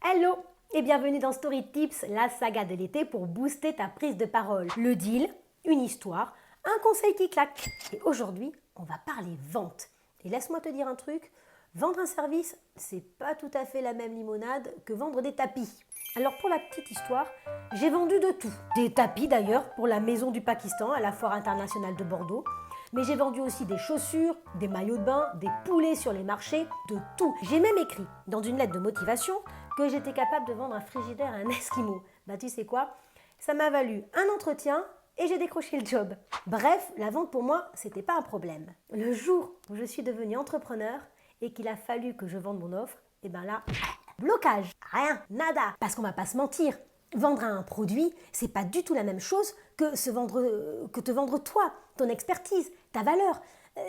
Hello et bienvenue dans Story Tips, la saga de l'été pour booster ta prise de parole. Le deal, une histoire, un conseil qui claque. Et aujourd'hui, on va parler vente. Et laisse-moi te dire un truc, vendre un service, c'est pas tout à fait la même limonade que vendre des tapis. Alors pour la petite histoire, j'ai vendu de tout. Des tapis d'ailleurs pour la maison du Pakistan à la Foire internationale de Bordeaux. Mais j'ai vendu aussi des chaussures, des maillots de bain, des poulets sur les marchés, de tout. J'ai même écrit dans une lettre de motivation que j'étais capable de vendre un frigidaire à un Esquimau. Bah tu sais quoi? Ça m'a valu un entretien et j'ai décroché le job. Bref, la vente pour moi, c'était pas un problème. Le jour où je suis devenue entrepreneur et qu'il a fallu que je vende mon offre, et ben là, blocage, rien, nada. Parce qu'on va pas se mentir, vendre un produit, c'est pas du tout la même chose que te vendre toi, ton expertise, ta valeur.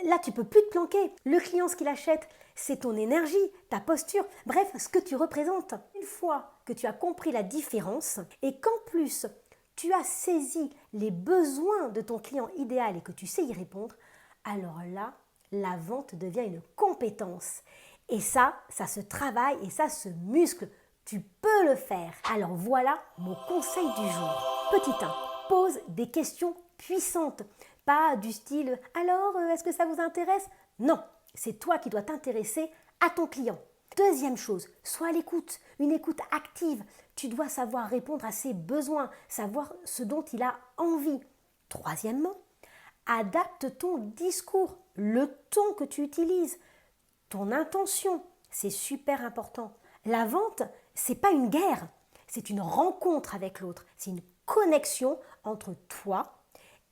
Là, tu peux plus te planquer. Le client, ce qu'il achète, c'est ton énergie, ta posture, bref, ce que tu représentes. Une fois que tu as compris la différence et qu'en plus, tu as saisi les besoins de ton client idéal et que tu sais y répondre, alors là, la vente devient une compétence. Et ça se travaille et ça se muscle. Tu peux le faire. Alors voilà mon conseil du jour. Petit 1, pose des questions puissantes. Pas du style « Alors, est-ce que ça vous intéresse ?» Non, c'est toi qui dois t'intéresser à ton client. Deuxième chose, sois à l'écoute, une écoute active. Tu dois savoir répondre à ses besoins, savoir ce dont il a envie. Troisièmement, adapte ton discours, le ton que tu utilises, ton intention, c'est super important. La vente, c'est pas une guerre, c'est une rencontre avec l'autre, c'est une connexion entre toi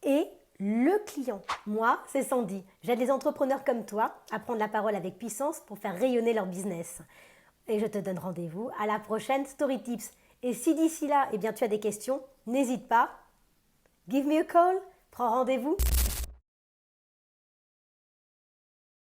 et le client. Moi, c'est Sandy. J'aide les entrepreneurs comme toi à prendre la parole avec puissance pour faire rayonner leur business. Et je te donne rendez-vous à la prochaine Story Tips. Et si d'ici là, tu as des questions, n'hésite pas. Give me a call, prends rendez-vous.